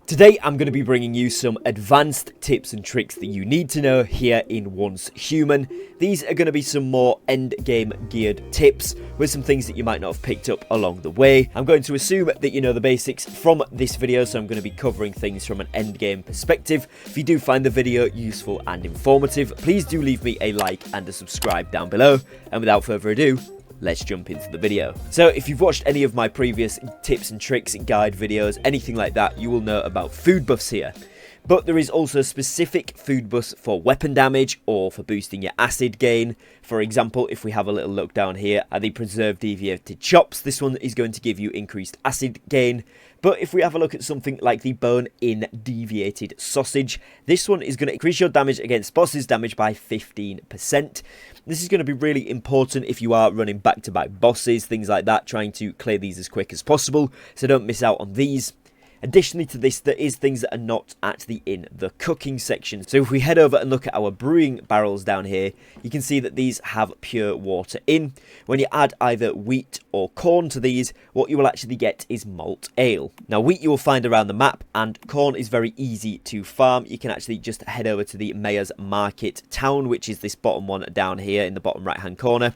Today I'm going to be bringing you some advanced tips and tricks that you need to know here in Once Human. These are going to be some more end game geared tips with some things that you might not have picked up along the way. I'm going to assume that you know the basics from this video, so I'm going to be covering things from an end game perspective. If you do find the video useful and informative, please do leave me a like and a subscribe down below. And without further ado, let's jump into the video. So if you've watched any of my previous tips and tricks, guide videos, anything like that, you will know about food buffs here. But there is also specific food buffs for weapon damage or for boosting your acid gain. For example, if we have a little look down here at the preserved deviated chops, this one is going to give you increased acid gain. But if we have a look at something like the bone-in deviated sausage, this one is going to increase your damage against bosses damage by 15%. This is going to be really important if you are running back-to-back bosses, things like that, trying to clear these as quick as possible, so don't miss out on these. Additionally to this, there is things that are not actually in the cooking section. So if we head over and look at our brewing barrels down here, you can see that these have pure water in. When you add either wheat or corn to these, what you will actually get is malt ale. Now wheat you will find around the map, and corn is very easy to farm. You can actually just head over to the Mayor's Market town, which is this bottom one down here in the bottom right hand corner.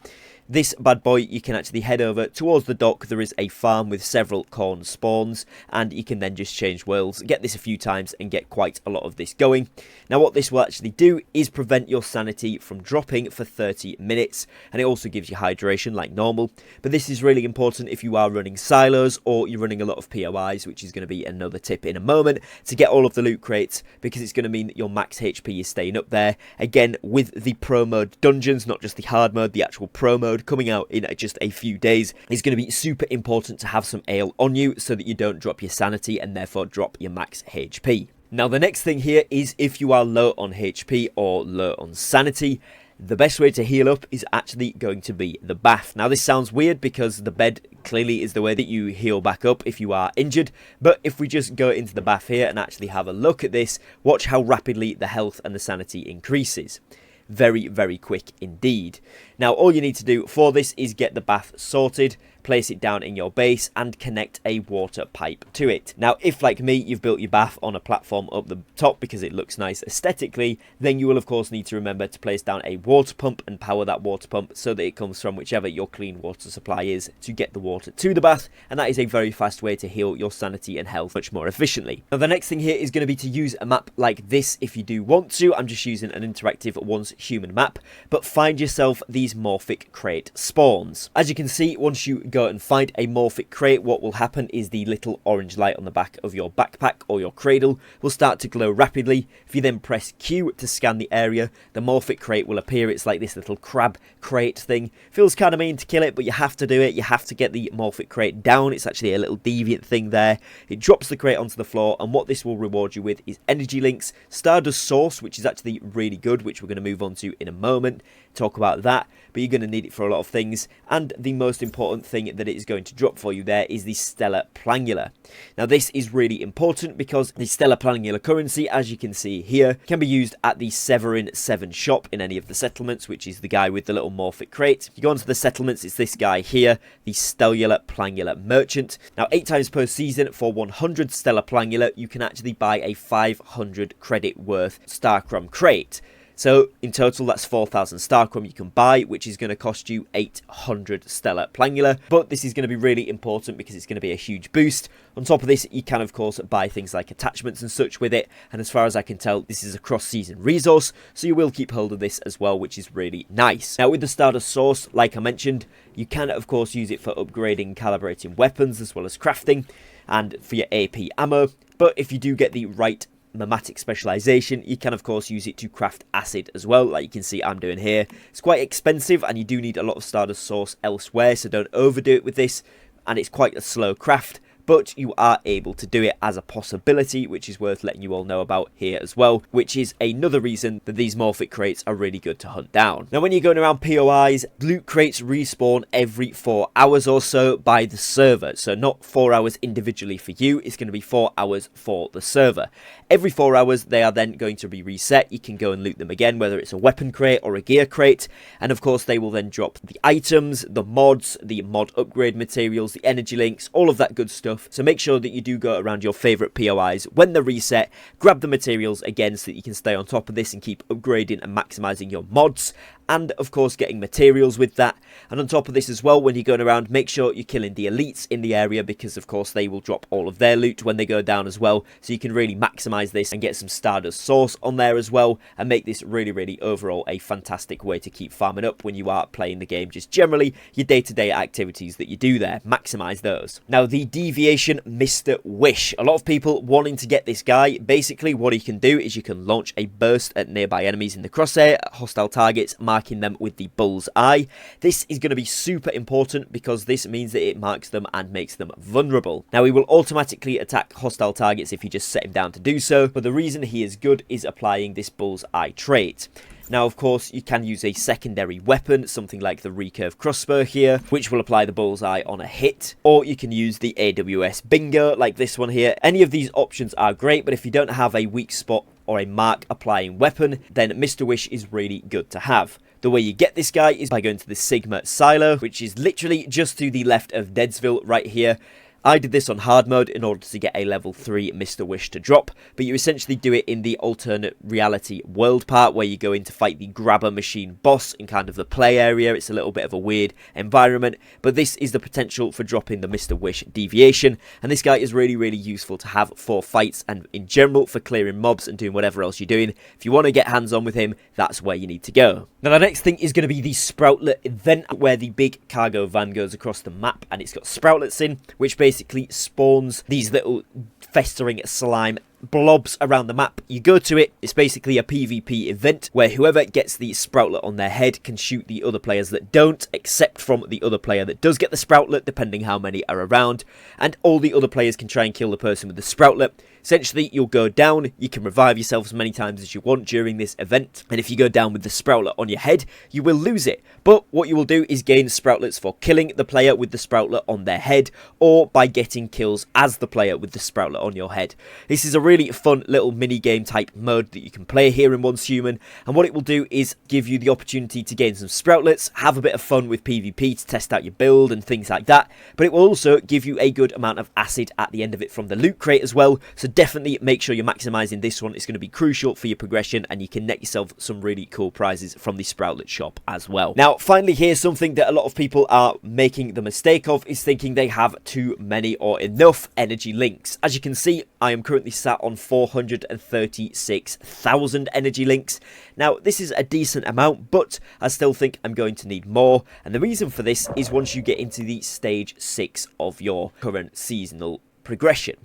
This bad boy, you can actually head over towards the dock. There is a farm with several corn spawns, and you can then just change worlds, get this a few times, and get quite a lot of this going. Now what this will actually do is prevent your sanity from dropping for 30 minutes, and it also gives you hydration like normal. But this is really important if you are running silos or you're running a lot of POIs, which is going to be another tip in a moment, to get all of the loot crates, because it's going to mean that your max HP is staying up there. Again, with the pro mode dungeons, not just the hard mode, the actual pro mode coming out in just a few days, is going to be super important to have some ale on you so that you don't drop your sanity and therefore drop your max HP. Now the next thing here is if you are low on HP or low on sanity, the best way to heal up is actually going to be the bath. Now this sounds weird because the bed clearly is the way that you heal back up if you are injured, but if we just go into the bath here and actually have a look at this, watch how rapidly the health and the sanity increases. Very, very quick indeed. Now all you need to do for this is get the bath sorted, place it down in your base, and connect a water pipe to it. Now if, like me, you've built your bath on a platform up the top because it looks nice aesthetically, then you will of course need to remember to place down a water pump and power that water pump so that it comes from whichever your clean water supply is to get the water to the bath, and that is a very fast way to heal your sanity and health much more efficiently. Now the next thing here is going to be to use a map like this if you do want to. I'm just using an interactive Once Human map, but find yourself these Morphic crate spawns. As you can see, once you go and find a Morphic crate, what will happen is the little orange light on the back of your backpack or your cradle will start to glow rapidly. If you then press Q to scan the area, the Morphic crate will appear. It's like this little crab crate thing. Feels kind of mean to kill it, but you have to do it. You have to get the Morphic crate down. It's actually a little deviant thing there. It drops the crate onto the floor, and what this will reward you with is energy links, Stardust Source, which is actually really good, which we're going to move on to in a moment, talk about that, but you're going to need it for a lot of things. And the most important thing that it is going to drop for you there is the Stellar Plangula. Now this is really important because the Stellar Plangula currency, as you can see here, can be used at the Severin 7 shop in any of the settlements, which is the guy with the little Morphic crate. If you go onto the settlements, it's this guy here, the Stellar Plangula merchant. Now 8 times per season for 100 Stellar Plangula, you can actually buy a 500 credit worth Starcrum crate. So in total, that's 4,000 Starcrum you can buy, which is going to cost you 800 Stellar Plangula. But this is going to be really important because it's going to be a huge boost. On top of this, you can of course buy things like attachments and such with it. And as far as I can tell, this is a cross-season resource, so you will keep hold of this as well, which is really nice. Now with the Stardust Source, like I mentioned, you can of course use it for upgrading, calibrating weapons as well as crafting and for your AP ammo. But if you do get the right Mematic specialization, you can of course use it to craft acid as well, like you can see I'm doing here. It's quite expensive and you do need a lot of Stardust Source elsewhere, so don't overdo it with this, and it's quite a slow craft. but you are able to do it as a possibility, which is worth letting you all know about here as well, which is another reason that these Morphic crates are really good to hunt down. Now, when you're going around POIs, loot crates respawn every 4 hours or so by the server, so not 4 hours individually for you, it's going to be 4 hours for the server. Every 4 hours, they are then going to be reset. You can go and loot them again, whether it's a weapon crate or a gear crate, and of course they will then drop the items, the mods, the mod upgrade materials, the energy links, all of that good stuff stuff. So make sure that you do go around your favourite POIs when they're reset, grab the materials again so that you can stay on top of this and keep upgrading and maximising your mods, and of course getting materials with that. And on top of this as well, when you're going around, make sure you're killing the elites in the area, because of course they will drop all of their loot when they go down as well, so you can really maximise this and get some Stardust Source on there as well, and make this really overall a fantastic way to keep farming up when you are playing the game. Just generally your day-to-day activities that you do there, maximise those. Now the Deviation Mr. Wish, a lot of people wanting to get this guy. Basically what he can do is you can launch a burst at nearby enemies in the crosshair, hostile targets, marking them with the bull's eye. This is going to be super important because this means that it marks them and makes them vulnerable. Now he will automatically attack hostile targets if you just set him down to do so, but the reason he is good is applying this bull's eye trait. Now, of course, you can use a secondary weapon, something like the recurve crossbow here, which will apply the bullseye on a hit, or you can use the AWS bingo like this one here. Any of these options are great, but if you don't have a weak spot or a mark applying weapon, then Mr. Wish is really good to have. The way you get this guy is by going to the Sigma silo, which is literally just to the left of Deadsville right here. I did this on hard mode in order to get a level 3 Mr. Wish to drop, but you essentially do it in the alternate reality world part where you go in to fight the grabber machine boss in kind of the play area. It's a little bit of a weird environment, but this is the potential for dropping the Mr. Wish Deviation, and this guy is really useful to have for fights and in general for clearing mobs and doing whatever else you're doing. If you want to get hands on with him, that's where you need to go. Now the next thing is going to be the Sproutlet event, where the big cargo van goes across the map and it's got Sproutlets in, which basically spawns these little festering slime blobs around the map. You go to it, it's basically a PvP event where whoever gets the Sproutlet on their head can shoot the other players that don't, except from the other player that does get the Sproutlet, depending how many are around, and all the other players can try and kill the person with the Sproutlet. Essentially, you'll go down, you can revive yourself as many times as you want during this event, and if you go down with the Sproutlet on your head, you will lose it. But what you will do is gain Sproutlets for killing the player with the Sproutlet on their head, or by getting kills as the player with the Sproutlet on your head. This is a really fun little mini-game type mode that you can play here in Once Human, and what it will do is give you the opportunity to gain some Sproutlets, have a bit of fun with PvP to test out your build and things like that, but it will also give you a good amount of acid at the end of it from the loot crate as well, so definitely make sure you're maximising this one. It's going to be crucial for your progression, and you can net yourself some really cool prizes from the Sproutlet shop as well. Now, finally, here's something that a lot of people are making the mistake of, is thinking they have too many or enough energy links. As you can see, I am currently sat on 436,000 energy links. Now, this is a decent amount, but I still think I'm going to need more, and the reason for this is once you get into the stage 6 of your current seasonal progression.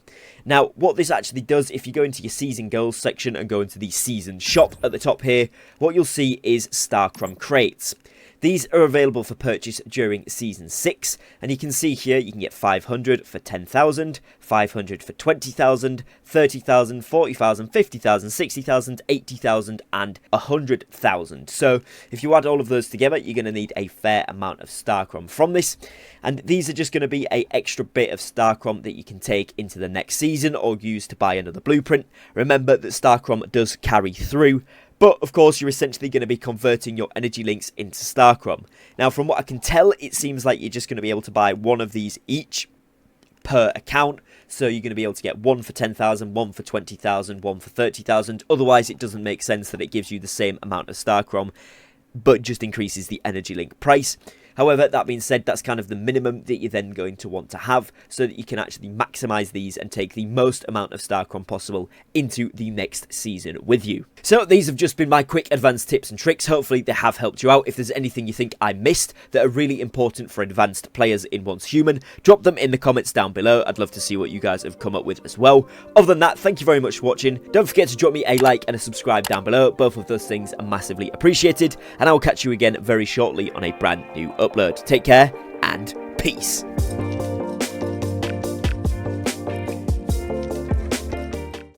Now, what this actually does, if you go into your season goals section and go into the season shop at the top here, what you'll see is Starcrom crates. These are available for purchase during Season 6, and you can see here you can get 500 for 10,000, 500 for 20,000, 30,000, 40,000, 50,000, 60,000, 80,000, and 100,000. So if you add all of those together, you're going to need a fair amount of Starcrom from this, and these are just going to be an extra bit of Starcrom that you can take into the next season or use to buy another blueprint. Remember that Starcrom does carry through, but of course you're essentially going to be converting your energy links into Starcrom. Now, from what I can tell, it seems like you're just going to be able to buy one of these each per account. So you're going to be able to get one for 10,000, one for 20,000, one for 30,000. Otherwise, it doesn't make sense that it gives you the same amount of Starcrom, but just increases the energy link price. However, that being said, that's kind of the minimum that you're then going to want to have so that you can actually maximize these and take the most amount of Starcrom possible into the next season with you. So these have just been my quick advanced tips and tricks. Hopefully they have helped you out. If there's anything you think I missed that are really important for advanced players in Once Human, drop them in the comments down below. I'd love to see what you guys have come up with as well. Other than that, thank you very much for watching. Don't forget to drop me a like and a subscribe down below. Both of those things are massively appreciated, and I will catch you again very shortly on a brand new upload. Take care and peace.